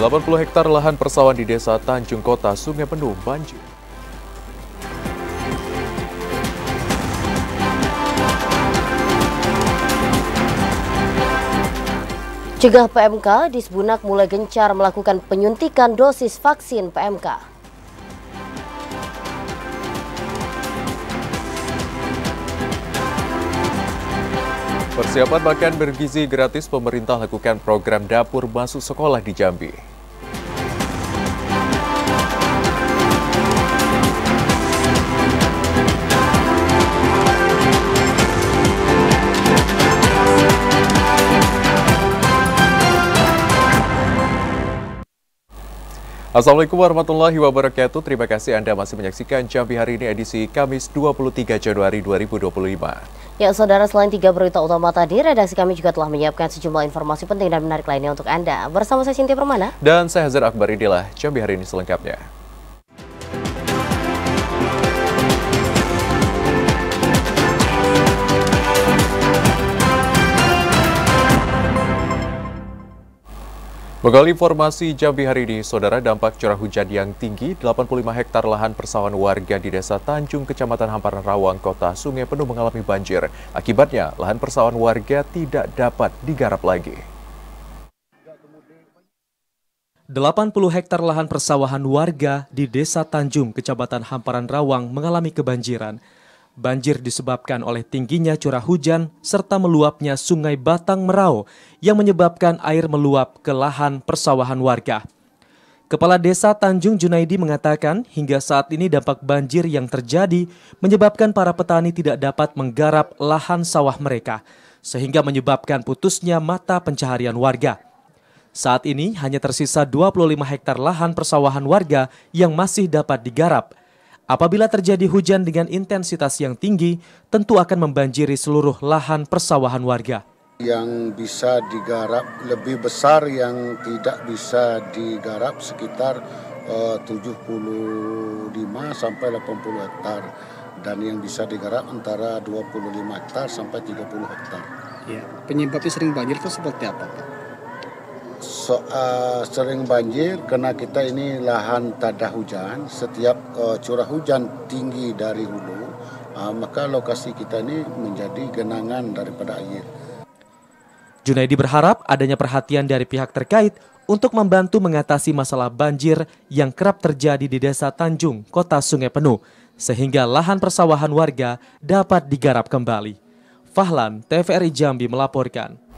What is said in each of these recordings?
80 hektar lahan persawahan di Desa Tanjung Kota Sungai Penuh banjir. Cegah PMK, Disbunak mulai gencar melakukan penyuntikan dosis vaksin PMK. Persiapan makan bergizi gratis, pemerintah lakukan program dapur masuk sekolah di Jambi. Assalamualaikum warahmatullahi wabarakatuh. Terima kasih Anda masih menyaksikan Jambi hari ini edisi Kamis 23 Januari 2025. Ya saudara, selain 3 berita utama tadi, redaksi kami juga telah menyiapkan sejumlah informasi penting dan menarik lainnya untuk Anda. Bersama saya Cynthia Permana. Dan saya Hazar Akbar, inilah Jambi hari ini selengkapnya. Begal informasi Jambi hari ini, saudara, dampak curah hujan yang tinggi, 85 hektar lahan persawahan warga di Desa Tanjung, Kecamatan Hamparan Rawang, Kota Sungai Penuh mengalami banjir. Akibatnya, lahan persawahan warga tidak dapat digarap lagi. 80 hektar lahan persawahan warga di Desa Tanjung, Kecamatan Hamparan Rawang mengalami kebanjiran. Banjir disebabkan oleh tingginya curah hujan serta meluapnya Sungai Batang Merau yang menyebabkan air meluap ke lahan persawahan warga. Kepala Desa Tanjung Junaidi mengatakan hingga saat ini dampak banjir yang terjadi menyebabkan para petani tidak dapat menggarap lahan sawah mereka, sehingga menyebabkan putusnya mata pencaharian warga. Saat ini hanya tersisa 25 hektar lahan persawahan warga yang masih dapat digarap. Apabila terjadi hujan dengan intensitas yang tinggi, tentu akan membanjiri seluruh lahan persawahan warga. Yang bisa digarap lebih besar, yang tidak bisa digarap sekitar 75 sampai 80 hektar. Dan yang bisa digarap antara 25 hektar sampai 30 hektar. Ya, penyebabnya sering banjir itu seperti apa, Pak? Sering banjir karena kita ini lahan tada hujan. Setiap curah hujan tinggi dari hulu, maka lokasi kita ini menjadi genangan daripada air. Junaidi berharap adanya perhatian dari pihak terkait untuk membantu mengatasi masalah banjir yang kerap terjadi di Desa Tanjung, Kota Sungai Penuh, sehingga lahan persawahan warga dapat digarap kembali. Fahlan, TVRI Jambi melaporkan.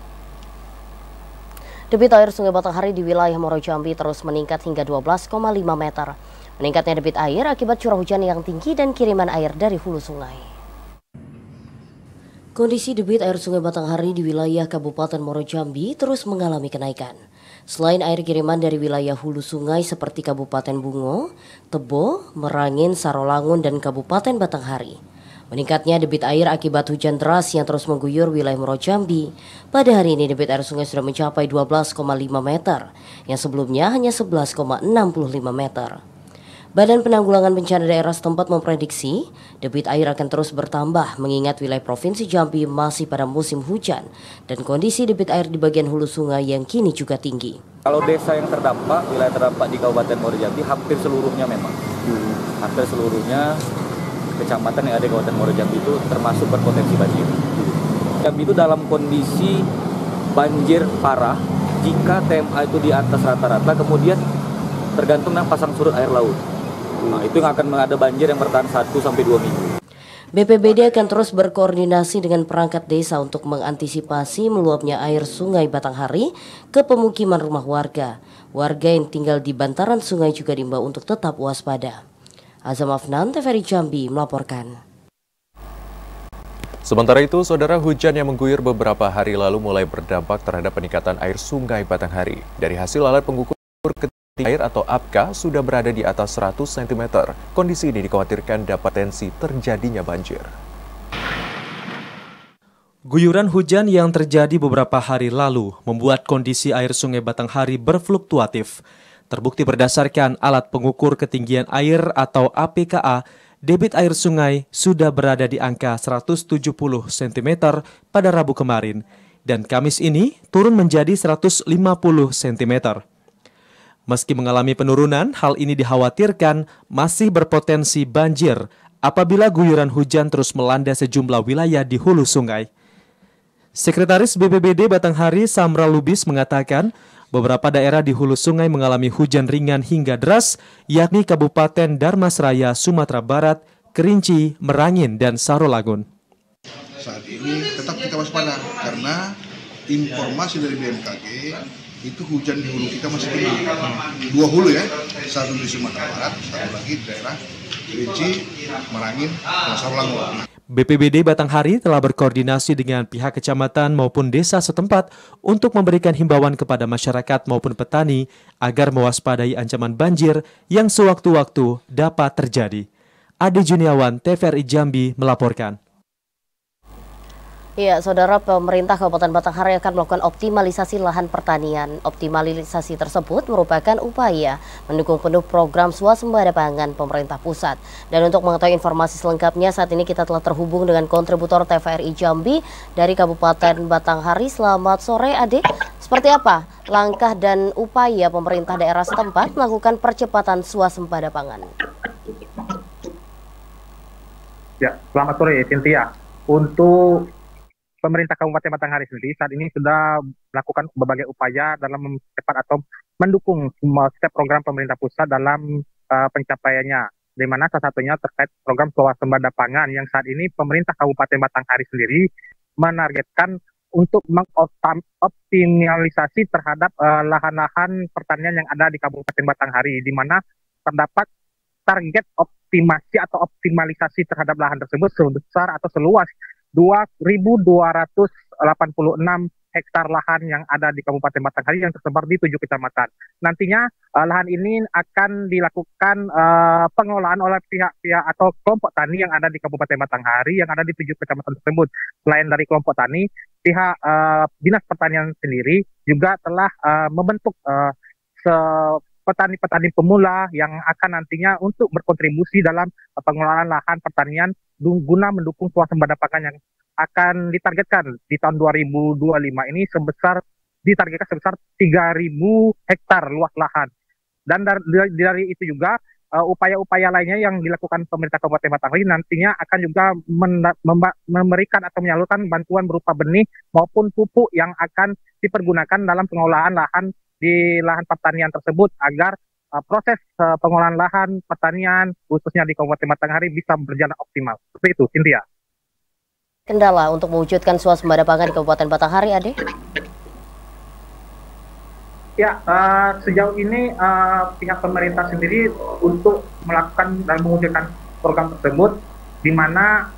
Debit air Sungai Batanghari di wilayah Muaro Jambi terus meningkat hingga 12,5 meter. Meningkatnya debit air akibat curah hujan yang tinggi dan kiriman air dari hulu sungai. Kondisi debit air Sungai Batanghari di wilayah Kabupaten Muaro Jambi terus mengalami kenaikan. Selain air kiriman dari wilayah hulu sungai seperti Kabupaten Bungo, Tebo, Merangin, Sarolangun, dan Kabupaten Batanghari. Meningkatnya debit air akibat hujan deras yang terus mengguyur wilayah Muaro Jambi. Pada hari ini debit air sungai sudah mencapai 12,5 meter, yang sebelumnya hanya 11,65 meter. Badan Penanggulangan Bencana Daerah setempat memprediksi debit air akan terus bertambah mengingat wilayah Provinsi Jambi masih pada musim hujan dan kondisi debit air di bagian hulu sungai yang kini juga tinggi. Kalau desa yang terdampak, wilayah terdampak di Kabupaten Muaro Jambi hampir seluruhnya memang. Hampir seluruhnya kecamatan yang ada di Kabupaten Muaro Jambi itu termasuk berpotensi banjir. Jambi itu dalam kondisi banjir parah jika TMA itu di atas rata-rata, kemudian tergantung dengan pasang surut air laut. Nah, itu yang akan ada banjir yang bertahan 1-2 minggu. BPBD akan terus berkoordinasi dengan perangkat desa untuk mengantisipasi meluapnya air Sungai Batanghari ke pemukiman rumah warga. Warga yang tinggal di bantaran sungai juga diimbau untuk tetap waspada. Azam Afnan, TVRI Jambi melaporkan. Sementara itu, saudara, hujan yang mengguyur beberapa hari lalu mulai berdampak terhadap peningkatan air Sungai Batanghari. Dari hasil alat pengukur ketinggian air atau APK sudah berada di atas 100 cm. Kondisi ini dikhawatirkan dapat potensi terjadinya banjir. Guyuran hujan yang terjadi beberapa hari lalu membuat kondisi air Sungai Batanghari berfluktuatif. Terbukti berdasarkan alat pengukur ketinggian air atau APKA, debit air sungai sudah berada di angka 170 cm pada Rabu kemarin, dan Kamis ini turun menjadi 150 cm. Meski mengalami penurunan, hal ini dikhawatirkan masih berpotensi banjir apabila guyuran hujan terus melanda sejumlah wilayah di hulu sungai. Sekretaris BPBD Batanghari Samra Lubis mengatakan beberapa daerah di hulu sungai mengalami hujan ringan hingga deras, yakni Kabupaten Darmasraya, Sumatera Barat, Kerinci, Merangin, dan Sarolangun. Saat ini tetap kita waspada karena informasi dari BMKG itu hujan di hulu kita masih tinggi. 2 hulu ya, satu di Sumatera Barat, satu lagi di daerah Kerinci, Merangin, dan Sarolangun. BPBD Batanghari telah berkoordinasi dengan pihak kecamatan maupun desa setempat untuk memberikan himbauan kepada masyarakat maupun petani agar mewaspadai ancaman banjir yang sewaktu-waktu dapat terjadi. Ade Juniawan, TVRI Jambi melaporkan. Ya, Saudara, pemerintah Kabupaten Batanghari akan melakukan optimalisasi lahan pertanian. Optimalisasi tersebut merupakan upaya mendukung penuh program swasembada pangan pemerintah pusat. Dan untuk mengetahui informasi selengkapnya, saat ini kita telah terhubung dengan kontributor TVRI Jambi dari Kabupaten Batanghari. Selamat sore, Ade. Seperti apa langkah dan upaya pemerintah daerah setempat melakukan percepatan swasembada pangan? Ya, selamat sore, Cynthia. Untuk pemerintah Kabupaten Batanghari sendiri saat ini sudah melakukan berbagai upaya dalam mempercepat atau mendukung setiap program pemerintah pusat dalam pencapaiannya. Di mana salah satunya terkait program swasembada pangan yang saat ini pemerintah Kabupaten Batanghari sendiri menargetkan untuk mengoptimalisasi terhadap lahan-lahan pertanian yang ada di Kabupaten Batanghari, di mana terdapat target optimasi atau optimalisasi terhadap lahan tersebut sebesar atau seluas 2.286 hektar lahan yang ada di Kabupaten Batanghari yang tersebar di 7 kecamatan. Nantinya lahan ini akan dilakukan pengolahan oleh pihak-pihak atau kelompok tani yang ada di Kabupaten Batanghari yang ada di 7 kecamatan tersebut. Selain dari kelompok tani, pihak Dinas Pertanian sendiri juga telah membentuk petani-petani pemula yang akan nantinya untuk berkontribusi dalam pengelolaan lahan pertanian guna mendukung swasembada pangan yang akan ditargetkan di tahun 2025 ini ditargetkan sebesar 3.000 hektar luas lahan. Dan dari itu juga upaya-upaya lainnya yang dilakukan pemerintah Kabupaten Batanghari nantinya akan juga memberikan atau menyalurkan bantuan berupa benih maupun pupuk yang akan dipergunakan dalam pengolahan lahan di lahan pertanian tersebut agar proses pengolahan lahan pertanian khususnya di Kabupaten Batanghari bisa berjalan optimal. Seperti itu, Cynthia. Kendala untuk mewujudkan swasembada pangan di Kabupaten Batanghari, Ade? Ya, sejauh ini pihak pemerintah sendiri untuk melakukan dan mewujudkan program tersebut, di mana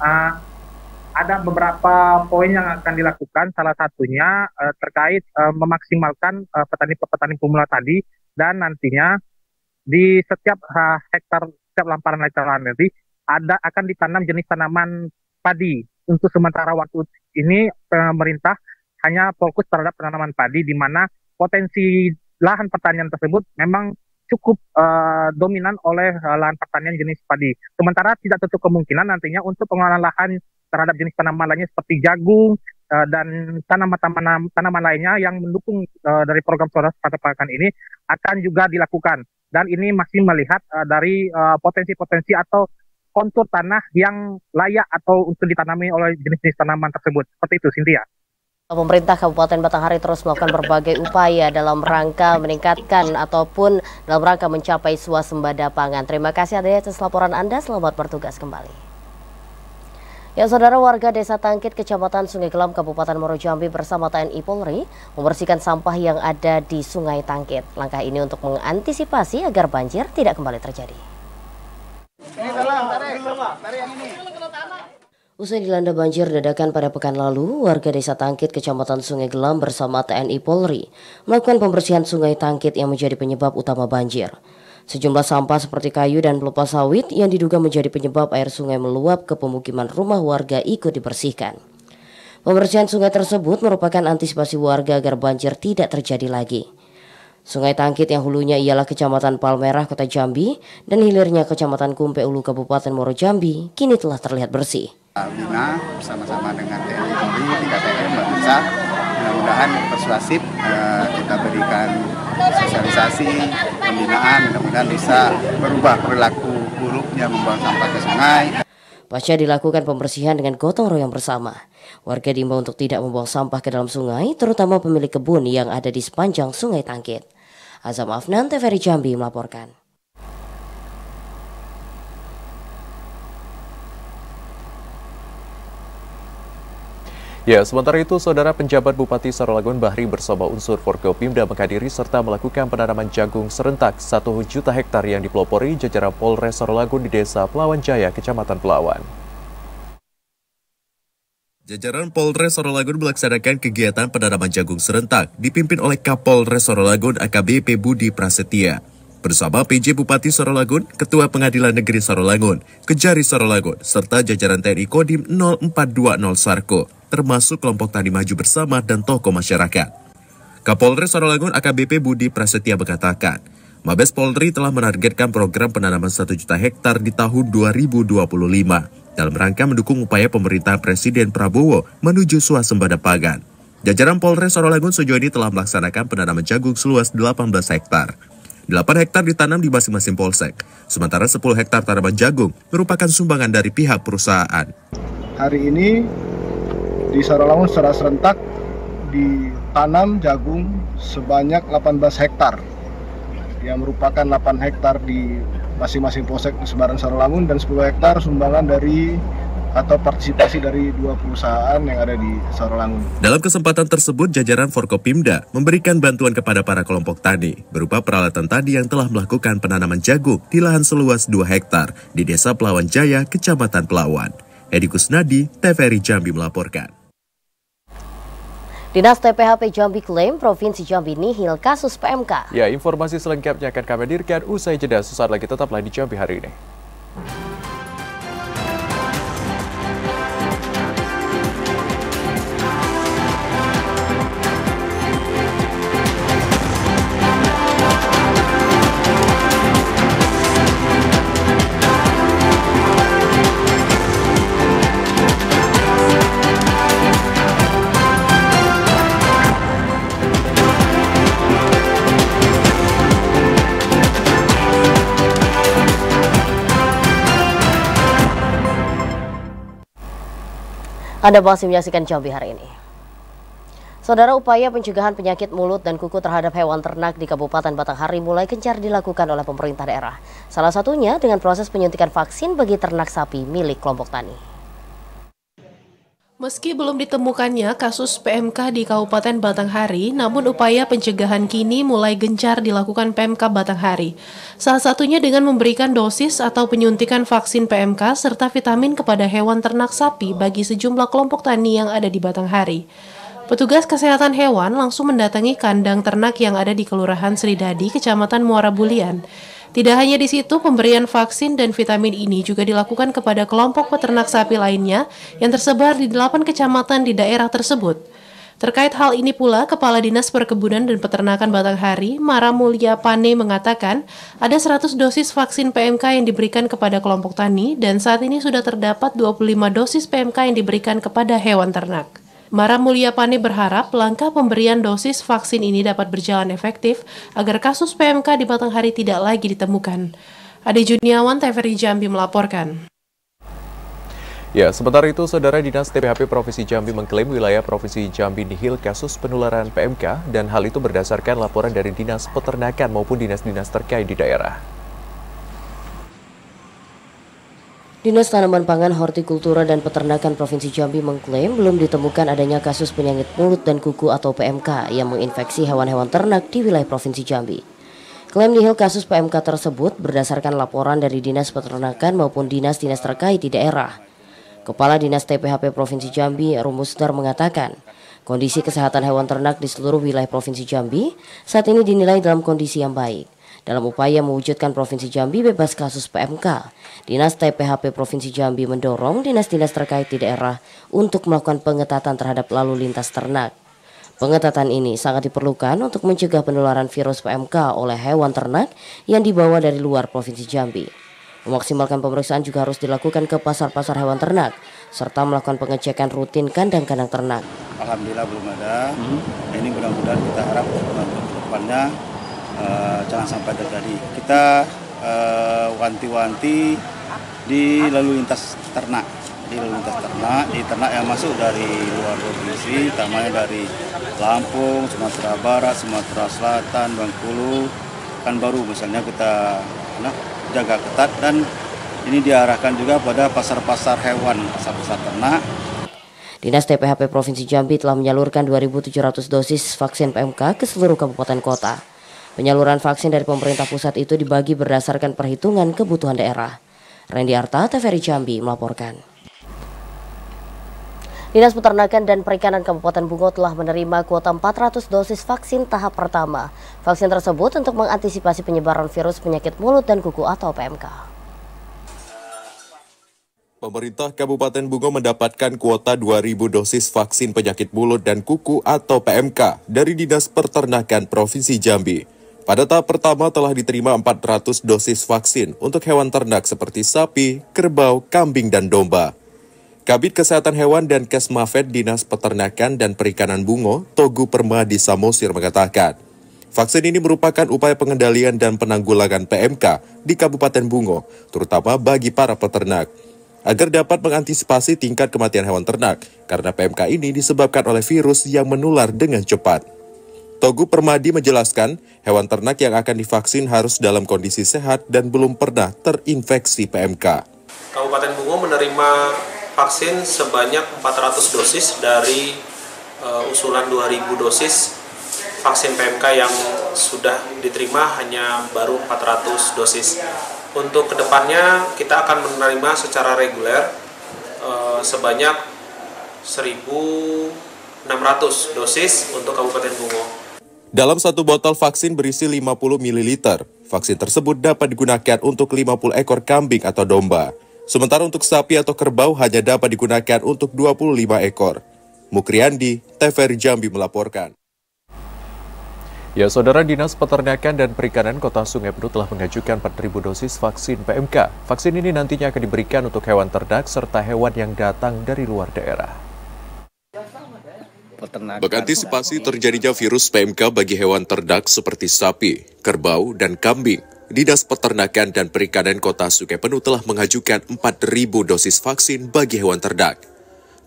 ada beberapa poin yang akan dilakukan, salah satunya terkait memaksimalkan petani pemula tadi, dan nantinya di setiap hektar, setiap lamparan hektar lahan nanti akan ditanam jenis tanaman padi. Untuk sementara waktu ini pemerintah hanya fokus terhadap penanaman padi, di mana potensi lahan pertanian tersebut memang cukup dominan oleh lahan pertanian jenis padi. Sementara tidak tertutup kemungkinan nantinya untuk pengolahan lahan terhadap jenis tanaman lainnya seperti jagung dan tanaman lainnya yang mendukung dari program swasembada pangan ini akan juga dilakukan. Dan ini masih melihat dari potensi-potensi atau kontur tanah yang layak atau untuk ditanami oleh jenis-jenis tanaman tersebut. Seperti itu, Cynthia. Pemerintah Kabupaten Batanghari terus melakukan berbagai upaya dalam rangka meningkatkan ataupun dalam rangka mencapai swasembada pangan. Terima kasih atas laporan Anda, selamat bertugas kembali. Ya, Saudara, warga Desa Tangkit, Kecamatan Sungai Gelam, Kabupaten Muaro Jambi bersama TNI Polri membersihkan sampah yang ada di Sungai Tangkit. Langkah ini untuk mengantisipasi agar banjir tidak kembali terjadi. Usai dilanda banjir dadakan pada pekan lalu, warga Desa Tangkit, Kecamatan Sungai Gelam bersama TNI Polri melakukan pembersihan Sungai Tangkit yang menjadi penyebab utama banjir. Sejumlah sampah seperti kayu dan pelupa sawit yang diduga menjadi penyebab air sungai meluap ke pemukiman rumah warga ikut dibersihkan. Pembersihan sungai tersebut merupakan antisipasi warga agar banjir tidak terjadi lagi. Sungai Tangkit yang hulunya ialah Kecamatan Palmerah, Kota Jambi, dan hilirnya Kecamatan Kumpe Ulu, Kabupaten Muaro Jambi, kini telah terlihat bersih. Guna bersama-sama dengan TNI Polri, 3 TNI bisa mudah-mudahan persuasif kita berikan sosialisasi, pembinaan, mudah-mudahan bisa berubah perilaku buruknya membuang sampah ke sungai. Pasca dilakukan pembersihan dengan gotong royong bersama, warga diimbau untuk tidak membuang sampah ke dalam sungai, terutama pemilik kebun yang ada di sepanjang Sungai Tangkit. Azam Afnan, TVRI Jambi melaporkan. Ya, sementara itu, Saudara Penjabat Bupati Sarolagun Bahri bersama unsur Forkopimda menghadiri serta melakukan penanaman jagung serentak 1 juta hektar yang dipelopori jajaran Polres Sarolagun di Desa Pelawan Jaya, Kecamatan Pelawan. Jajaran Polres Sarolagun melaksanakan kegiatan penanaman jagung serentak dipimpin oleh Kapolres Sarolagun AKBP Budi Prasetya. Bersama PJ Bupati Sarolagun, Ketua Pengadilan Negeri Sarolagun, Kejari Sarolagun, serta jajaran TNI Kodim 0420 Sarko, termasuk kelompok Tani Maju Bersama dan tokoh masyarakat. Kapolres Sarolagun AKBP Budi Prasetya mengatakan, Mabes Polri telah menargetkan program penanaman 1 juta hektar di tahun 2025 dalam rangka mendukung upaya pemerintah Presiden Prabowo menuju swasembada pangan. Jajaran Polres Sarolagun sejauh ini telah melaksanakan penanaman jagung seluas 18 hektar. 8 hektar ditanam di masing-masing polsek, sementara 10 hektar tanaman jagung merupakan sumbangan dari pihak perusahaan. Hari ini di Sarolagun secara serentak ditanam jagung sebanyak 18 hektar, yang merupakan 8 hektar di masing-masing polsek sebaran Sarolagun dan 10 hektar sumbangan dari atau partisipasi dari 2 perusahaan yang ada di Sarolagun. Dalam kesempatan tersebut, jajaran Forkopimda memberikan bantuan kepada para kelompok tani berupa peralatan tani yang telah melakukan penanaman jagung di lahan seluas 2 hektar di Desa Pelawan Jaya, Kecamatan Pelawan. Edi Kusnadi, TVRI Jambi melaporkan. Dinas TPHP Jambi klaim Provinsi Jambi nihil kasus PMK. Ya, informasi selengkapnya akan kami hadirkan usai jeda. Sesaat lagi tetaplah di Jambi hari ini. Anda masih menyaksikan Jambi hari ini. Saudara, upaya pencegahan penyakit mulut dan kuku terhadap hewan ternak di Kabupaten Batanghari mulai gencar dilakukan oleh pemerintah daerah. Salah satunya dengan proses penyuntikan vaksin bagi ternak sapi milik kelompok tani. Meski belum ditemukannya kasus PMK di Kabupaten Batanghari, namun upaya pencegahan kini mulai gencar dilakukan Pemkab Batanghari. Salah satunya dengan memberikan dosis atau penyuntikan vaksin PMK serta vitamin kepada hewan ternak sapi bagi sejumlah kelompok tani yang ada di Batanghari. Petugas kesehatan hewan langsung mendatangi kandang ternak yang ada di Kelurahan Sridadi, Kecamatan Muara Bulian. Tidak hanya di situ, pemberian vaksin dan vitamin ini juga dilakukan kepada kelompok peternak sapi lainnya yang tersebar di 8 kecamatan di daerah tersebut. Terkait hal ini pula, Kepala Dinas Perkebunan dan Peternakan Batanghari, Mara Mulya Pane mengatakan ada 100 dosis vaksin PMK yang diberikan kepada kelompok tani dan saat ini sudah terdapat 25 dosis PMK yang diberikan kepada hewan ternak. Mara Mulya Pane berharap langkah pemberian dosis vaksin ini dapat berjalan efektif agar kasus PMK di Batanghari tidak lagi ditemukan. Ade Juniawan, TVRI Jambi melaporkan. Ya, sementara itu, Saudara, Dinas TPHP Provinsi Jambi mengklaim wilayah Provinsi Jambi nihil kasus penularan PMK dan hal itu berdasarkan laporan dari Dinas Peternakan maupun dinas-dinas terkait di daerah. Dinas Tanaman Pangan, Hortikultura dan Peternakan Provinsi Jambi mengklaim belum ditemukan adanya kasus penyakit mulut dan kuku atau PMK yang menginfeksi hewan-hewan ternak di wilayah Provinsi Jambi. Klaim nihil kasus PMK tersebut berdasarkan laporan dari Dinas Peternakan maupun dinas-dinas terkait di daerah. Kepala Dinas TPHP Provinsi Jambi, Rumusdar, mengatakan kondisi kesehatan hewan ternak di seluruh wilayah Provinsi Jambi saat ini dinilai dalam kondisi yang baik. Dalam upaya mewujudkan Provinsi Jambi bebas kasus PMK, Dinas TPHP Provinsi Jambi mendorong dinas-dinas terkait di daerah untuk melakukan pengetatan terhadap lalu lintas ternak. Pengetatan ini sangat diperlukan untuk mencegah penularan virus PMK oleh hewan ternak yang dibawa dari luar Provinsi Jambi. Memaksimalkan pemeriksaan juga harus dilakukan ke pasar-pasar hewan ternak, serta melakukan pengecekan rutin kandang-kandang ternak. Alhamdulillah belum ada. Ini mudah-mudahan kita harap ke depannya jangan sampai terjadi. Kita wanti-wanti di lalu lintas ternak. Di ternak yang masuk dari luar provinsi, utamanya dari Lampung, Sumatera Barat, Sumatera Selatan, Bengkulu, Pekanbaru misalnya kita jaga ketat, dan ini diarahkan juga pada pasar-pasar hewan, pasar-pasar ternak. Dinas TPHP Provinsi Jambi telah menyalurkan 2.700 dosis vaksin PMK ke seluruh kabupaten kota. Penyaluran vaksin dari pemerintah pusat itu dibagi berdasarkan perhitungan kebutuhan daerah. Randy Arta, TVRI Jambi melaporkan. Dinas Peternakan dan Perikanan Kabupaten Bungo telah menerima kuota 400 dosis vaksin tahap pertama. Vaksin tersebut untuk mengantisipasi penyebaran virus penyakit mulut dan kuku atau PMK. Pemerintah Kabupaten Bungo mendapatkan kuota 2.000 dosis vaksin penyakit mulut dan kuku atau PMK dari Dinas Peternakan Provinsi Jambi. Pada tahap pertama telah diterima 400 dosis vaksin untuk hewan ternak seperti sapi, kerbau, kambing, dan domba. Kabid Kesehatan Hewan dan Kesmafed Dinas Peternakan dan Perikanan Bungo, Togu Permadi Samosir mengatakan, vaksin ini merupakan upaya pengendalian dan penanggulangan PMK di Kabupaten Bungo, terutama bagi para peternak, agar dapat mengantisipasi tingkat kematian hewan ternak, karena PMK ini disebabkan oleh virus yang menular dengan cepat. Togu Permadi menjelaskan, hewan ternak yang akan divaksin harus dalam kondisi sehat dan belum pernah terinfeksi PMK. Kabupaten Bungo menerima vaksin sebanyak 400 dosis dari usulan 2.000 dosis vaksin PMK yang sudah diterima hanya baru 400 dosis. Untuk kedepannya kita akan menerima secara reguler sebanyak 1.600 dosis untuk Kabupaten Bungo. Dalam satu botol vaksin berisi 50 ml, vaksin tersebut dapat digunakan untuk 50 ekor kambing atau domba. Sementara untuk sapi atau kerbau hanya dapat digunakan untuk 25 ekor. Mukriandi, TVRI Jambi melaporkan. Ya, Saudara, Dinas Peternakan dan Perikanan Kota Sungai Penuh telah mengajukan 4.000 dosis vaksin PMK. Vaksin ini nantinya akan diberikan untuk hewan ternak serta hewan yang datang dari luar daerah. Mengantisipasi terjadinya virus PMK bagi hewan ternak seperti sapi, kerbau, dan kambing, Dinas Peternakan dan Perikanan Kota Sungai Penuh telah mengajukan 4.000 dosis vaksin bagi hewan ternak.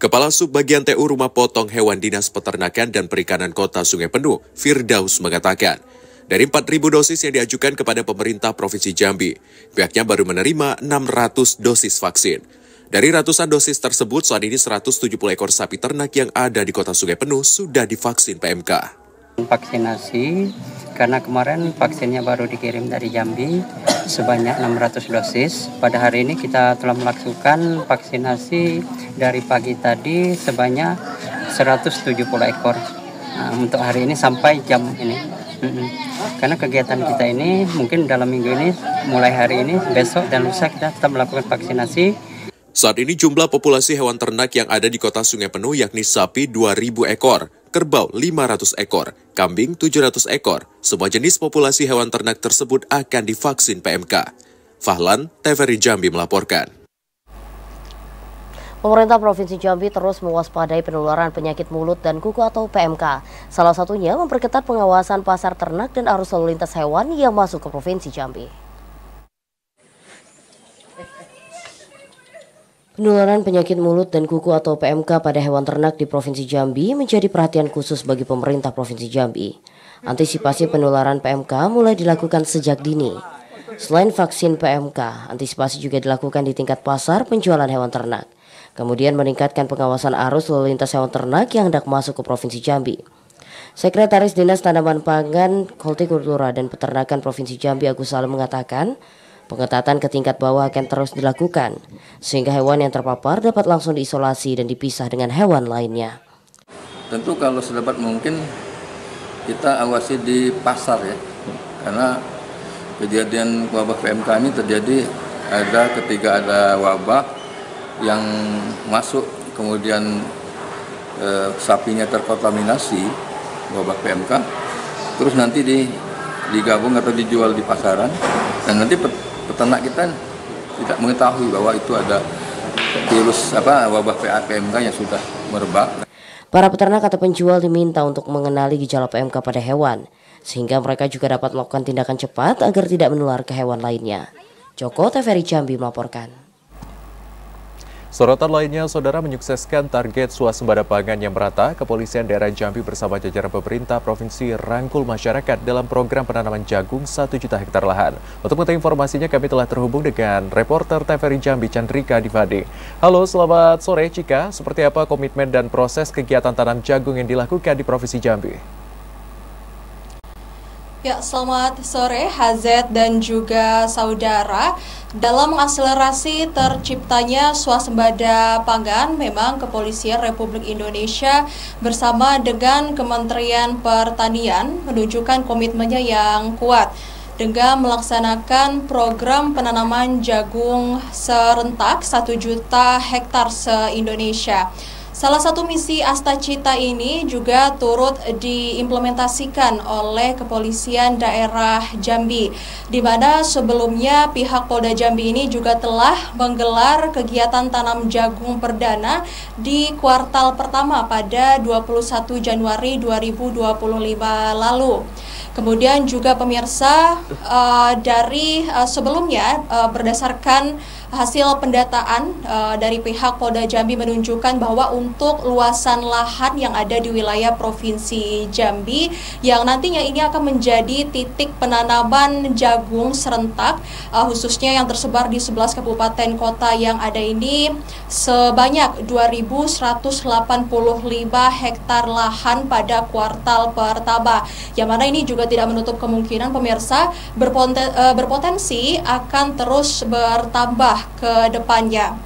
Kepala Subbagian TU Rumah Potong Hewan Dinas Peternakan dan Perikanan Kota Sungai Penuh, Firdaus mengatakan, dari 4.000 dosis yang diajukan kepada pemerintah Provinsi Jambi, pihaknya baru menerima 600 dosis vaksin. Dari ratusan dosis tersebut, saat ini 170 ekor sapi ternak yang ada di Kota Sungai Penuh sudah divaksin PMK. Vaksinasi, karena kemarin vaksinnya baru dikirim dari Jambi sebanyak 600 dosis. Pada hari ini kita telah melakukan vaksinasi dari pagi tadi sebanyak 170 ekor. Untuk hari ini sampai jam ini. Karena kegiatan kita ini mungkin dalam minggu ini, mulai hari ini, besok dan lusa kita tetap melakukan vaksinasi. Saat ini jumlah populasi hewan ternak yang ada di Kota Sungai Penuh yakni sapi 2.000 ekor, kerbau 500 ekor, kambing 700 ekor. Semua jenis populasi hewan ternak tersebut akan divaksin PMK. Fahlan, TVRI Jambi melaporkan. Pemerintah Provinsi Jambi terus mewaspadai penularan penyakit mulut dan kuku atau PMK. Salah satunya memperketat pengawasan pasar ternak dan arus lalu lintas hewan yang masuk ke Provinsi Jambi. Penularan penyakit mulut dan kuku atau PMK pada hewan ternak di Provinsi Jambi menjadi perhatian khusus bagi pemerintah Provinsi Jambi. Antisipasi penularan PMK mulai dilakukan sejak dini. Selain vaksin PMK, antisipasi juga dilakukan di tingkat pasar penjualan hewan ternak. Kemudian meningkatkan pengawasan arus lalu lintas hewan ternak yang hendak masuk ke Provinsi Jambi. Sekretaris Dinas Tanaman Pangan, Hortikultura dan Peternakan Provinsi Jambi Agus Salim mengatakan, pengetatan ke tingkat bawah akan terus dilakukan, sehingga hewan yang terpapar dapat langsung diisolasi dan dipisah dengan hewan lainnya. Tentu kalau sedapat mungkin kita awasi di pasar ya, karena kejadian wabah PMK ini terjadi ketika ada wabah yang masuk, kemudian sapinya terkontaminasi wabah PMK, terus nanti digabung atau dijual di pasaran, dan nanti peternak kita tidak mengetahui bahwa itu ada virus wabah PMK yang sudah merebak. Para peternak atau penjual diminta untuk mengenali gejala PMK pada hewan, sehingga mereka juga dapat melakukan tindakan cepat agar tidak menular ke hewan lainnya. Joko TVRI Jambi melaporkan. Sorotan lainnya, saudara, menyukseskan target swasembada pangan yang merata. Kepolisian daerah Jambi bersama jajaran pemerintah provinsi rangkul masyarakat dalam program penanaman jagung 1 juta hektar lahan. Untuk mengetahui informasinya, kami telah terhubung dengan reporter TVRI Jambi Chandrika Divade. Halo, selamat sore Cika. Seperti apa komitmen dan proses kegiatan tanam jagung yang dilakukan di Provinsi Jambi? Ya, selamat sore Hazet dan juga saudara. Dalam mengakselerasi terciptanya swasembada pangan, memang Kepolisian Republik Indonesia bersama dengan Kementerian Pertanian menunjukkan komitmennya yang kuat dengan melaksanakan program penanaman jagung serentak 1 juta hektar se-Indonesia. Salah satu misi Astacita ini juga turut diimplementasikan oleh Kepolisian Daerah Jambi, di mana sebelumnya pihak Polda Jambi ini juga telah menggelar kegiatan tanam jagung perdana di kuartal pertama pada 21 Januari 2025 lalu. Kemudian juga pemirsa, dari sebelumnya berdasarkan hasil pendataan dari pihak Polda Jambi menunjukkan bahwa untuk luasan lahan yang ada di wilayah Provinsi Jambi yang nantinya ini akan menjadi titik penanaman jagung serentak, khususnya yang tersebar di 11 kabupaten kota yang ada ini, sebanyak 2.185 hektar lahan pada kuartal pertama, yang mana ini juga tidak menutup kemungkinan pemirsa berpotensi akan terus bertambah ke depannya.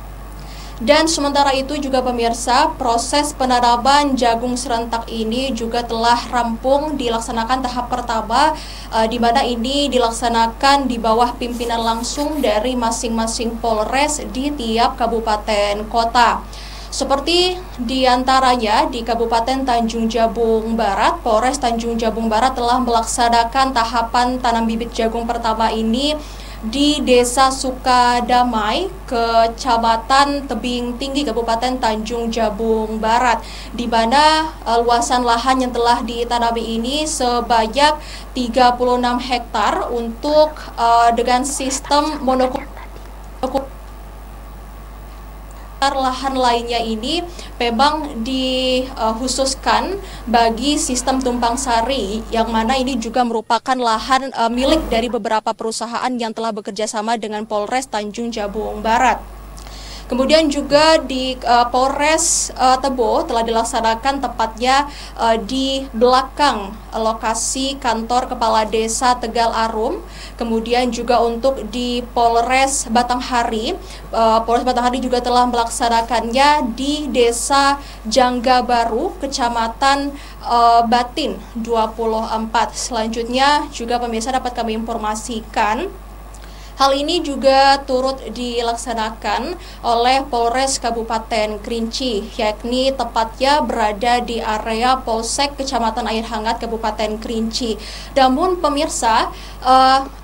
Dan sementara itu juga pemirsa, proses penanaman jagung serentak ini juga telah rampung dilaksanakan tahap pertama, di mana ini dilaksanakan di bawah pimpinan langsung dari masing-masing Polres di tiap kabupaten kota. Seperti diantaranya di Kabupaten Tanjung Jabung Barat, Polres Tanjung Jabung Barat telah melaksanakan tahapan tanam bibit jagung pertama ini di Desa Sukadamai, Kecamatan Tebing Tinggi, Kabupaten Tanjung Jabung Barat, di mana luasan lahan yang telah ditanami ini sebanyak 36 hektar untuk dengan sistem monokultur. Lahan lainnya ini memang dikhususkan bagi sistem tumpang sari, yang mana ini juga merupakan lahan milik dari beberapa perusahaan yang telah bekerja sama dengan Polres Tanjung Jabung Barat. Kemudian juga di Polres Tebo telah dilaksanakan tepatnya di belakang lokasi kantor Kepala Desa Tegal Arum. Kemudian juga untuk di Polres Batanghari, Polres Batanghari juga telah melaksanakannya di Desa Jangga Baru, Kecamatan Batin 24. Selanjutnya juga pemirsa dapat kami informasikan, hal ini juga turut dilaksanakan oleh Polres Kabupaten Kerinci, yakni tepatnya berada di area Polsek Kecamatan Air Hangat Kabupaten Kerinci. Namun pemirsa,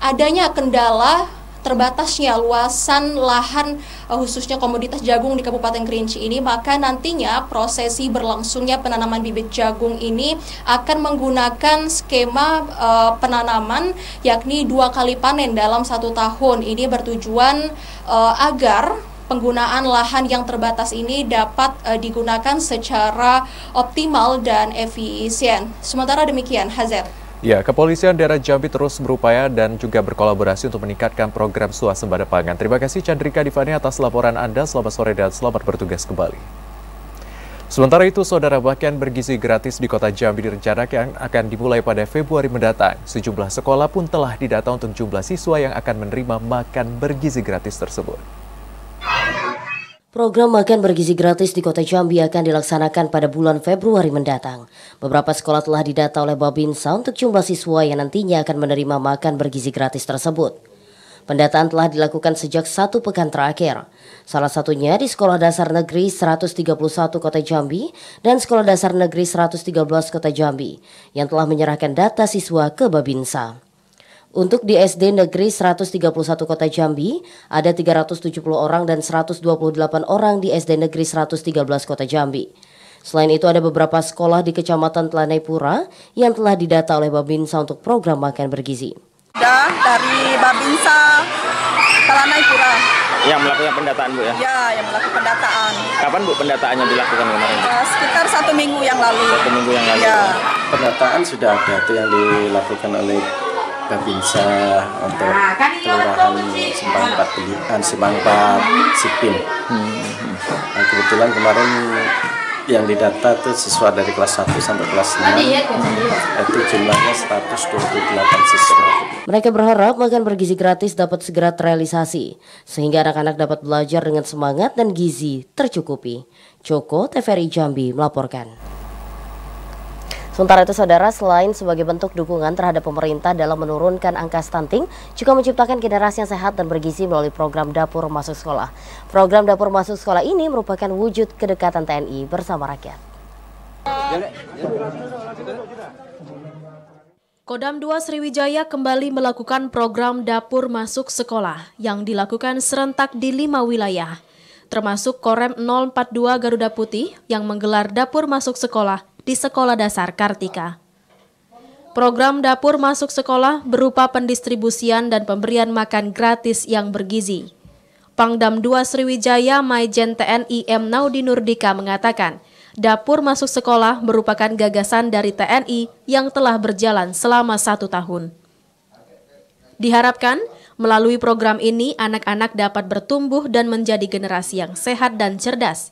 adanya kendala terbatasnya luasan lahan khususnya komoditas jagung di Kabupaten Kerinci ini, maka nantinya prosesi berlangsungnya penanaman bibit jagung ini akan menggunakan skema penanaman yakni 2 kali panen dalam 1 tahun. Ini bertujuan agar penggunaan lahan yang terbatas ini dapat digunakan secara optimal dan efisien. Sementara demikian, Hazet. Ya, Kepolisian Daerah Jambi terus berupaya dan juga berkolaborasi untuk meningkatkan program swasembada pangan. Terima kasih Chandrika Divani atas laporan Anda. Selamat sore dan selamat bertugas kembali. Sementara itu, saudara, bahkan bergizi gratis di Kota Jambi direncanakan akan dimulai pada Februari mendatang. Sejumlah sekolah pun telah didata untuk jumlah siswa yang akan menerima makan bergizi gratis tersebut. Program makan bergizi gratis di Kota Jambi akan dilaksanakan pada bulan Februari mendatang. Beberapa sekolah telah didata oleh Babinsa untuk jumlah siswa yang nantinya akan menerima makan bergizi gratis tersebut. Pendataan telah dilakukan sejak 1 pekan terakhir. Salah satunya di Sekolah Dasar Negeri 131 Kota Jambi dan Sekolah Dasar Negeri 113 Kota Jambi yang telah menyerahkan data siswa ke Babinsa. Untuk di SD Negeri 131 Kota Jambi, ada 370 orang dan 128 orang di SD Negeri 113 Kota Jambi. Selain itu ada beberapa sekolah di Kecamatan Telanai-Pura yang telah didata oleh Babinsa untuk program makan bergizi. Dari Babinsa Telanai-Pura. Yang melakukan pendataan, Bu, ya? Ya, yang melakukan pendataan. Kapan, Bu, pendataannya dilakukan kemarin? Sekitar 1 minggu yang lalu. 1 minggu yang lalu. Ya. Pendataan sudah ada, itu yang dilakukan oleh Babinsa untuk Kelurahan Simpang 4 Sipin. Nah, kebetulan kemarin yang didata itu siswa dari kelas 1 sampai kelas 6, itu jumlahnya 128 siswa. Mereka berharap makan bergizi gratis dapat segera terrealisasi, sehingga anak-anak dapat belajar dengan semangat dan gizi tercukupi. Joko, TVRI Jambi melaporkan. Sementara itu, saudara, selain sebagai bentuk dukungan terhadap pemerintah dalam menurunkan angka stunting, juga menciptakan generasi yang sehat dan bergizi melalui program Dapur Masuk Sekolah. Program Dapur Masuk Sekolah ini merupakan wujud kedekatan TNI bersama rakyat. Kodam 2 Sriwijaya kembali melakukan program Dapur Masuk Sekolah yang dilakukan serentak di 5 wilayah, termasuk Korem 042 Garuda Putih yang menggelar Dapur Masuk Sekolah di Sekolah Dasar Kartika. Program Dapur Masuk Sekolah berupa pendistribusian dan pemberian makan gratis yang bergizi. Pangdam 2 Sriwijaya Maijen TNI M. Naudi Nurdika mengatakan, Dapur Masuk Sekolah merupakan gagasan dari TNI yang telah berjalan selama 1 tahun. Diharapkan, melalui program ini anak-anak dapat bertumbuh dan menjadi generasi yang sehat dan cerdas.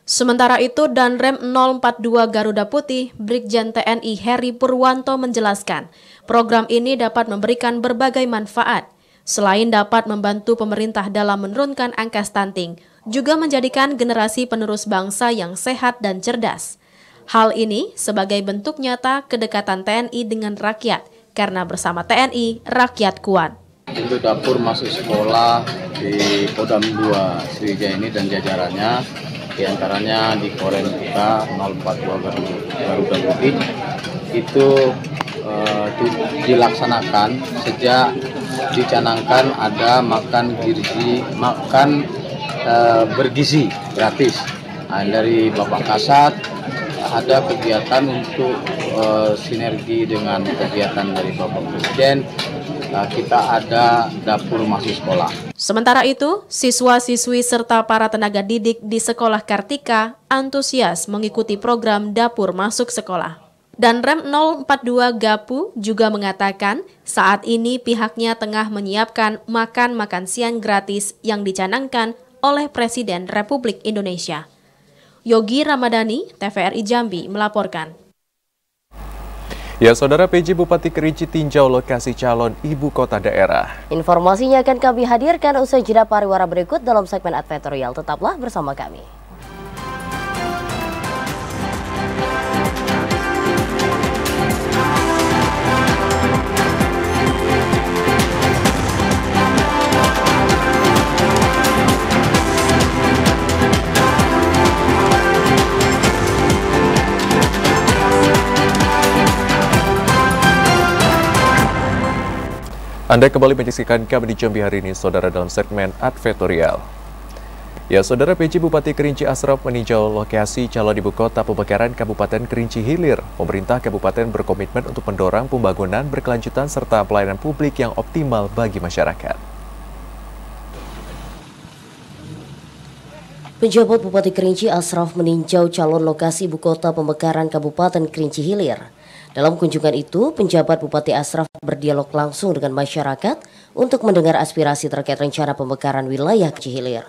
Sementara itu, Danrem 042 Garuda Putih, Brigjen TNI Heri Purwanto menjelaskan, program ini dapat memberikan berbagai manfaat. Selain dapat membantu pemerintah dalam menurunkan angka stunting, juga menjadikan generasi penerus bangsa yang sehat dan cerdas. Hal ini sebagai bentuk nyata kedekatan TNI dengan rakyat, karena bersama TNI, rakyat kuat. Untuk Dapur Masuk Sekolah di Kodam 2 Sriwijaya ini dan jajarannya, diantaranya di Korem kita 042 Garuda Putih itu dilaksanakan sejak dicanangkan ada makan bergizi gratis. Nah, dari Bapak Kasat ada kegiatan untuk sinergi dengan kegiatan dari Bapak Presiden. Kita ada Dapur Masuk Sekolah. Sementara itu, siswa-siswi serta para tenaga didik di Sekolah Kartika antusias mengikuti program Dapur Masuk Sekolah. Dan Rem 042 Gapu juga mengatakan saat ini pihaknya tengah menyiapkan makan siang gratis yang dicanangkan oleh Presiden Republik Indonesia. Yogi Ramadhani, TVRI Jambi melaporkan. Ya, Saudara, PJ Bupati Kerinci tinjau lokasi calon ibu kota daerah. Informasinya akan kami hadirkan usai jeda pariwara berikut dalam segmen advertorial. Tetaplah bersama kami. Anda kembali menyaksikan kami di Jambi hari ini, Saudara, dalam segmen advertorial. Ya, Saudara, PJ Bupati Kerinci Asraf meninjau lokasi calon ibu kota pemekaran Kabupaten Kerinci Hilir. Pemerintah kabupaten berkomitmen untuk mendorong pembangunan berkelanjutan serta pelayanan publik yang optimal bagi masyarakat. Penjabat Bupati Kerinci Asraf meninjau calon lokasi ibu kota pemekaran Kabupaten Kerinci Hilir. Dalam kunjungan itu, penjabat Bupati Asraf berdialog langsung dengan masyarakat untuk mendengar aspirasi terkait rencana pemekaran wilayah Kerinci Hilir.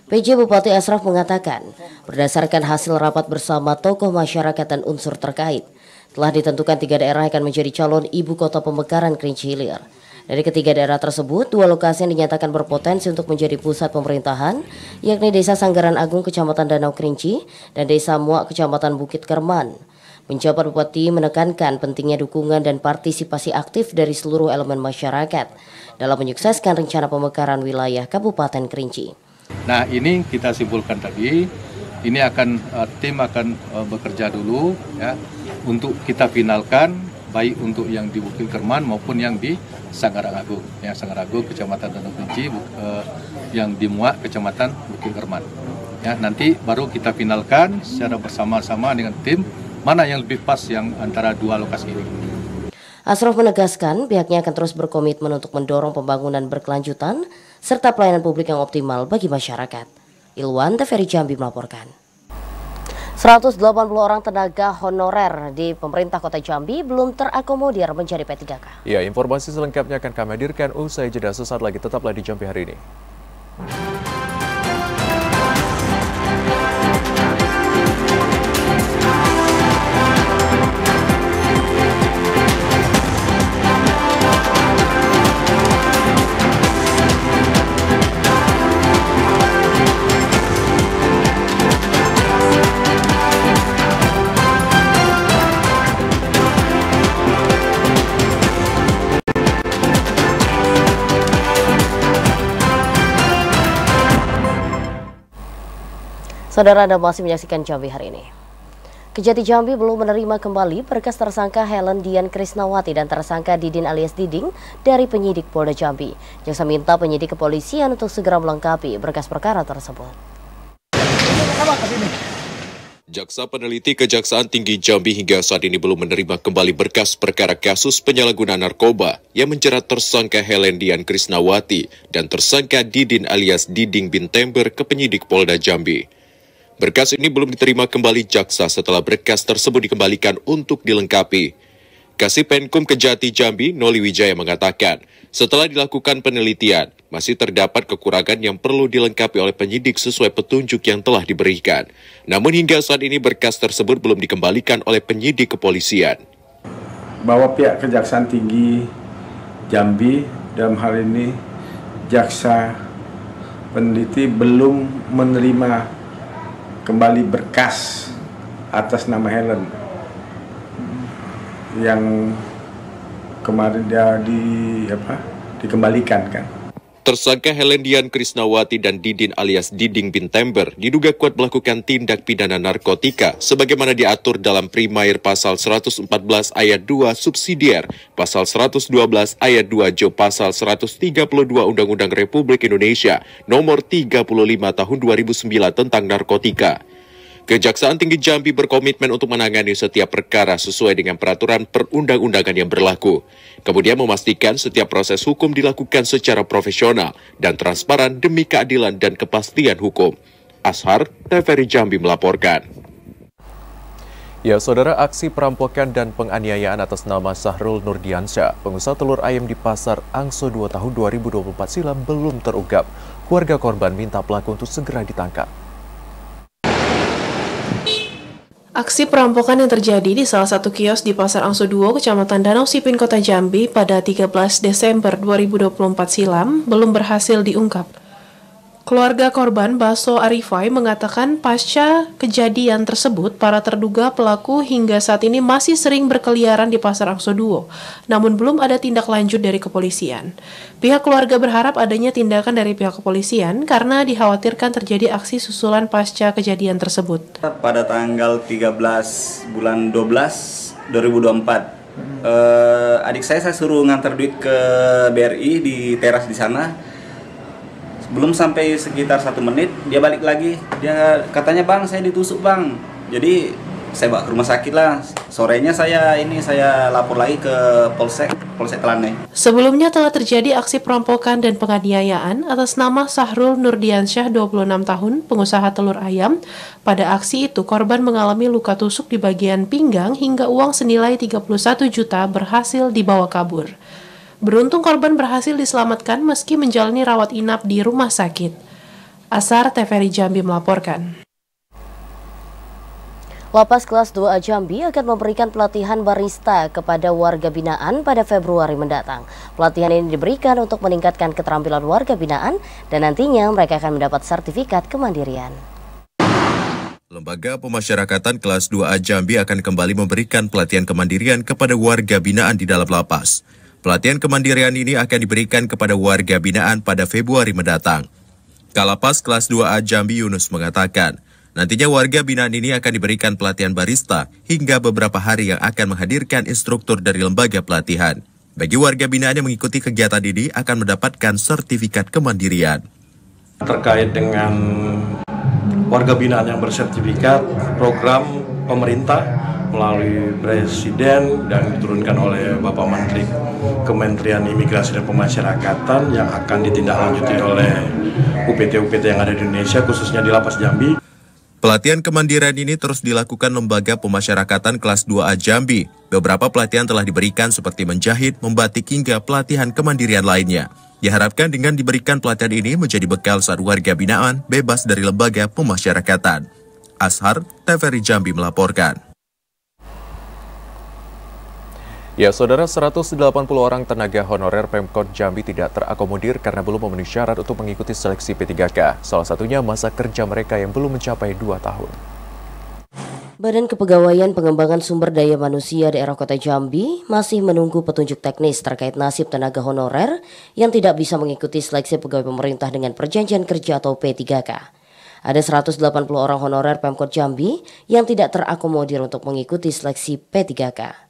PJ Bupati Asraf mengatakan, berdasarkan hasil rapat bersama tokoh masyarakat dan unsur terkait, telah ditentukan 3 daerah akan menjadi calon ibu kota pemekaran Kerinci Hilir. Dari ketiga daerah tersebut, 2 lokasi yang dinyatakan berpotensi untuk menjadi pusat pemerintahan, yakni Desa Sanggaran Agung, Kecamatan Danau Kerinci, dan Desa Muak, Kecamatan Bukit Kerman. Penjabat Bupati menekankan pentingnya dukungan dan partisipasi aktif dari seluruh elemen masyarakat dalam menyukseskan rencana pemekaran wilayah Kabupaten Kerinci. Nah, ini kita simpulkan tadi, ini tim akan bekerja dulu ya untuk kita finalkan, baik untuk yang di Bukit Kerman maupun yang di Sanggaran Agung. Yang Sanggaran Agung Kecamatan Danau Kerinci, yang di Muak Kecamatan Bukit Kerman. Ya, nanti baru kita finalkan secara bersama-sama dengan tim mana yang lebih pas yang antara dua lokasi ini. Asraf menegaskan pihaknya akan terus berkomitmen untuk mendorong pembangunan berkelanjutan serta pelayanan publik yang optimal bagi masyarakat. Ilwan, TVRI Jambi melaporkan. 180 orang tenaga honorer di pemerintah Kota Jambi belum terakomodir menjadi P3K. Ya, informasi selengkapnya akan kami hadirkan usai jeda sesaat lagi. Tetaplah di Jambi hari ini. Saudara, Anda masih menyaksikan Jambi hari ini. Kejati Jambi belum menerima kembali berkas tersangka Helen Dian Krisnawati dan tersangka Didin alias Diding dari penyidik Polda Jambi. Jaksa minta penyidik kepolisian untuk segera melengkapi berkas perkara tersebut. Jaksa peneliti Kejaksaan Tinggi Jambi hingga saat ini belum menerima kembali berkas perkara kasus penyalahgunaan narkoba yang menjerat tersangka Helen Dian Krisnawati dan tersangka Didin alias Diding bin Tember ke penyidik Polda Jambi. Berkas ini belum diterima kembali jaksa setelah berkas tersebut dikembalikan untuk dilengkapi. Kasih-Penkum Kejati Jambi, Noli Wijaya mengatakan, setelah dilakukan penelitian, masih terdapat kekurangan yang perlu dilengkapi oleh penyidik sesuai petunjuk yang telah diberikan. Namun hingga saat ini berkas tersebut belum dikembalikan oleh penyidik kepolisian. Bahwa pihak Kejaksaan Tinggi Jambi dalam hal ini jaksa peneliti belum menerima kembali berkas atas nama Helen yang kemarin dia dikembalikan kan. Tersangka Helen Dian Krisnawati dan Didin alias Diding bin Tember diduga kuat melakukan tindak pidana narkotika sebagaimana diatur dalam Primair Pasal 114 Ayat 2 Subsidiar, Pasal 112 Ayat 2 Jo Pasal 132 Undang-Undang Republik Indonesia Nomor 35 Tahun 2009 tentang narkotika. Kejaksaan Tinggi Jambi berkomitmen untuk menangani setiap perkara sesuai dengan peraturan perundang-undangan yang berlaku. Kemudian memastikan setiap proses hukum dilakukan secara profesional dan transparan demi keadilan dan kepastian hukum. Ashar, TVRI Jambi melaporkan. Ya, saudara, aksi perampokan dan penganiayaan atas nama Sahrul Nurdiansyah, pengusaha telur ayam di Pasar Angso 2 tahun 2024 silam belum terungkap. Keluarga korban minta pelaku untuk segera ditangkap. Aksi perampokan yang terjadi di salah satu kios di Pasar Angso 2, Kecamatan Danau Sipin, Kota Jambi pada 13 Desember 2024 silam belum berhasil diungkap. Keluarga korban Baso Arifai mengatakan pasca kejadian tersebut, para terduga pelaku hingga saat ini masih sering berkeliaran di Pasar Angso 2, namun belum ada tindak lanjut dari kepolisian. Pihak keluarga berharap adanya tindakan dari pihak kepolisian karena dikhawatirkan terjadi aksi susulan pasca kejadian tersebut. Pada tanggal 13 bulan 12 2024, adik saya suruh ngantar duit ke BRI di teras di sana. Belum sampai sekitar 1 menit, dia balik lagi. Dia katanya, "Bang, saya ditusuk, Bang." Jadi saya bawa ke rumah sakit lah. Sorenya saya lapor lagi ke Polsek Telanai. Sebelumnya telah terjadi aksi perampokan dan penganiayaan atas nama Sahrul Nurdiansyah, 26 tahun, pengusaha telur ayam. Pada aksi itu, korban mengalami luka tusuk di bagian pinggang hingga uang senilai 31 juta berhasil dibawa kabur. Beruntung korban berhasil diselamatkan meski menjalani rawat inap di rumah sakit. Ashar, TVRI Jambi melaporkan. Lapas kelas 2A Jambi akan memberikan pelatihan barista kepada warga binaan pada Februari mendatang. Pelatihan ini diberikan untuk meningkatkan keterampilan warga binaan dan nantinya mereka akan mendapat sertifikat kemandirian. Lembaga Pemasyarakatan kelas 2A Jambi akan kembali memberikan pelatihan kemandirian kepada warga binaan di dalam lapas. Pelatihan kemandirian ini akan diberikan kepada warga binaan pada Februari mendatang. Kalapas kelas 2A Jambi Yunus mengatakan, nantinya warga binaan ini akan diberikan pelatihan barista hingga beberapa hari yang akan menghadirkan instruktur dari lembaga pelatihan. Bagi warga binaan yang mengikuti kegiatan ini akan mendapatkan sertifikat kemandirian. Terkait dengan warga binaan yang bersertifikat, program pemerintah melalui Presiden dan diturunkan oleh Bapak Menteri Kementerian Imigrasi dan Pemasyarakatan yang akan ditindaklanjuti oleh UPT-UPT yang ada di Indonesia, khususnya di Lapas Jambi. Pelatihan kemandirian ini terus dilakukan Lembaga Pemasyarakatan Kelas 2A Jambi. Beberapa pelatihan telah diberikan seperti menjahit, membatik, hingga pelatihan kemandirian lainnya. Diharapkan dengan diberikan pelatihan ini menjadi bekal saat warga binaan bebas dari lembaga pemasyarakatan. Ashar, TVRI Jambi melaporkan. Ya, saudara, 180 orang tenaga honorer Pemkot Jambi tidak terakomodir karena belum memenuhi syarat untuk mengikuti seleksi P3K. Salah satunya masa kerja mereka yang belum mencapai 2 tahun. Badan Kepegawaian Pengembangan Sumber Daya Manusia Daerah Kota Jambi masih menunggu petunjuk teknis terkait nasib tenaga honorer yang tidak bisa mengikuti seleksi pegawai pemerintah dengan perjanjian kerja atau P3K. Ada 180 orang honorer Pemkot Jambi yang tidak terakomodir untuk mengikuti seleksi P3K.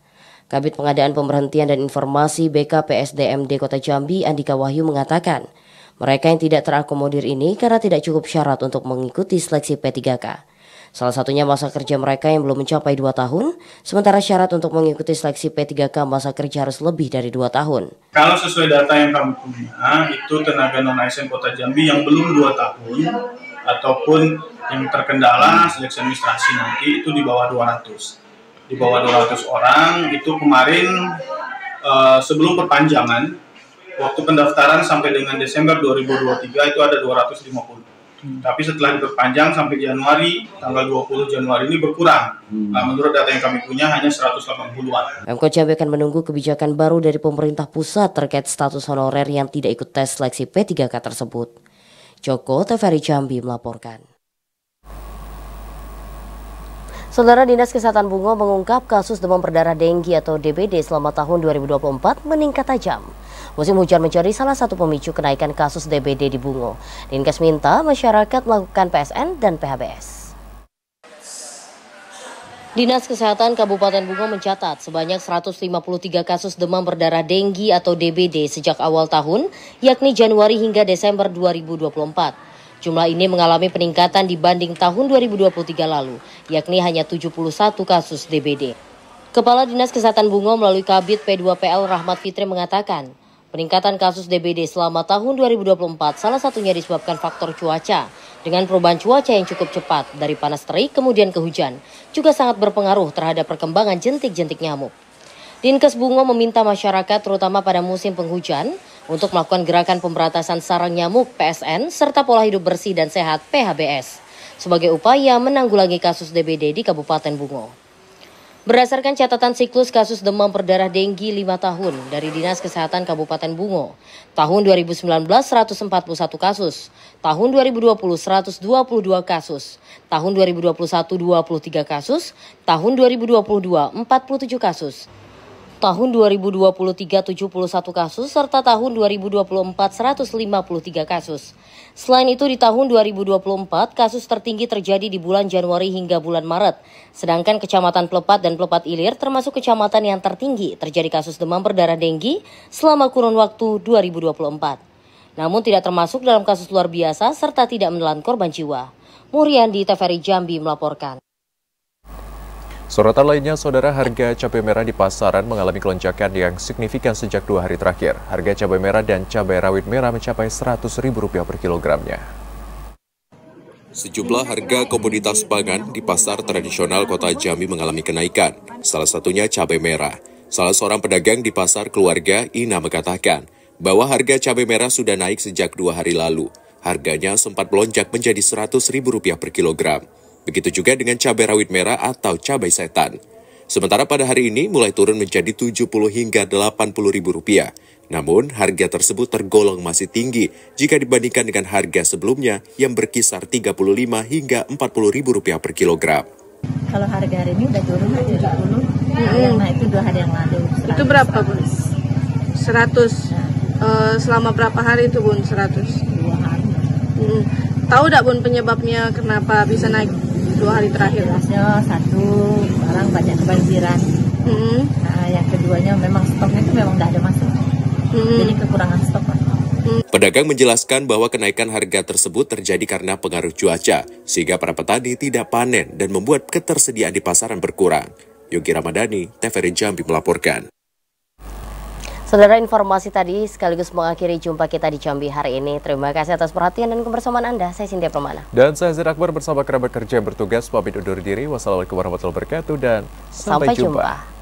Kabid Pengadaan Pemberhentian dan Informasi BKPSDMD Kota Jambi Andika Wahyu mengatakan, mereka yang tidak terakomodir ini karena tidak cukup syarat untuk mengikuti seleksi P3K. Salah satunya masa kerja mereka yang belum mencapai 2 tahun, sementara syarat untuk mengikuti seleksi P3K masa kerja harus lebih dari 2 tahun. Kalau sesuai data yang kami punya, itu tenaga non-ASN Kota Jambi yang belum 2 tahun, ataupun yang terkendala seleksi administrasi nanti itu di bawah 200. Di bawah 200 orang itu kemarin sebelum perpanjangan waktu pendaftaran sampai dengan Desember 2023 itu ada 250. Tapi setelah diperpanjang sampai Januari, tanggal 20 Januari ini berkurang. Menurut data yang kami punya hanya 180-an. Pemkot Jambi akan menunggu kebijakan baru dari pemerintah pusat terkait status honorer yang tidak ikut tes seleksi P3K tersebut. Joko, TVRI Jambi melaporkan. Saudara, Dinas Kesehatan Bungo mengungkap kasus demam berdarah denggi atau DBD selama tahun 2024 meningkat tajam. Musim hujan menjadi salah satu pemicu kenaikan kasus DBD di Bungo. Dinkes minta masyarakat melakukan PSN dan PHBS. Dinas Kesehatan Kabupaten Bungo mencatat sebanyak 153 kasus demam berdarah denggi atau DBD sejak awal tahun, yakni Januari hingga Desember 2024. Jumlah ini mengalami peningkatan dibanding tahun 2023 lalu, yakni hanya 71 kasus DBD. Kepala Dinas Kesehatan Bungo melalui Kabid P2PL Rahmat Fitri mengatakan, peningkatan kasus DBD selama tahun 2024 salah satunya disebabkan faktor cuaca. Dengan perubahan cuaca yang cukup cepat dari panas terik kemudian ke hujan, juga sangat berpengaruh terhadap perkembangan jentik-jentik nyamuk. Dinkes Bungo meminta masyarakat terutama pada musim penghujan untuk melakukan gerakan pemberantasan sarang nyamuk PSN serta pola hidup bersih dan sehat PHBS sebagai upaya menanggulangi kasus DBD di Kabupaten Bungo. Berdasarkan catatan siklus kasus demam berdarah denggi 5 tahun dari Dinas Kesehatan Kabupaten Bungo, tahun 2019 141 kasus, tahun 2020 122 kasus, tahun 2021 23 kasus, tahun 2022 47 kasus. Tahun 2023 71 kasus, serta tahun 2024 153 kasus. Selain itu di tahun 2024 kasus tertinggi terjadi di bulan Januari hingga bulan Maret. Sedangkan Kecamatan Plepat dan Plepat Ilir termasuk kecamatan yang tertinggi terjadi kasus demam berdarah denggi selama kurun waktu 2024. Namun tidak termasuk dalam kasus luar biasa serta tidak menelan korban jiwa. Muriandi, TVRI Jambi melaporkan. Sorotan lainnya, saudara, harga cabai merah di pasaran mengalami kelonjakan yang signifikan sejak 2 hari terakhir. Harga cabai merah dan cabai rawit merah mencapai Rp100.000 per kilogramnya. Sejumlah harga komoditas pangan di pasar tradisional Kota Jambi mengalami kenaikan, salah satunya cabai merah. Salah seorang pedagang di pasar keluarga, Ina, mengatakan bahwa harga cabai merah sudah naik sejak 2 hari lalu. Harganya sempat melonjak menjadi Rp100.000 per kilogram. Begitu juga dengan cabai rawit merah atau cabai setan. Sementara pada hari ini mulai turun menjadi Rp70 hingga Rp80.000. Namun harga tersebut tergolong masih tinggi jika dibandingkan dengan harga sebelumnya yang berkisar Rp35 hingga Rp40.000 per kilogram. Kalau harga hari ini udah turun Rp70, nah itu 2 hari yang lalu. Itu berapa, Bun? 100. Selama berapa hari itu, Bun? 100? 2 hari. Tahu tidak, Bun, penyebabnya kenapa bisa naik 2 hari terakhir? Jelasnya satu, barang banyak kebanjiran. Nah, yang keduanya memang stoknya itu memang tidak ada masuk. Jadi kekurangan stok. Pedagang menjelaskan bahwa kenaikan harga tersebut terjadi karena pengaruh cuaca, sehingga para petani tidak panen dan membuat ketersediaan di pasaran berkurang. Yogi Ramadhani, TVRI Jambi melaporkan. Saudara, informasi tadi sekaligus mengakhiri jumpa kita di Jambi hari ini. Terima kasih atas perhatian dan kebersamaan Anda. Saya Cynthia Permana. Dan saya Zir Akbar bersama kerabat kerja yang bertugas pamit undur diri. Wassalamualaikum warahmatullahi wabarakatuh dan sampai jumpa.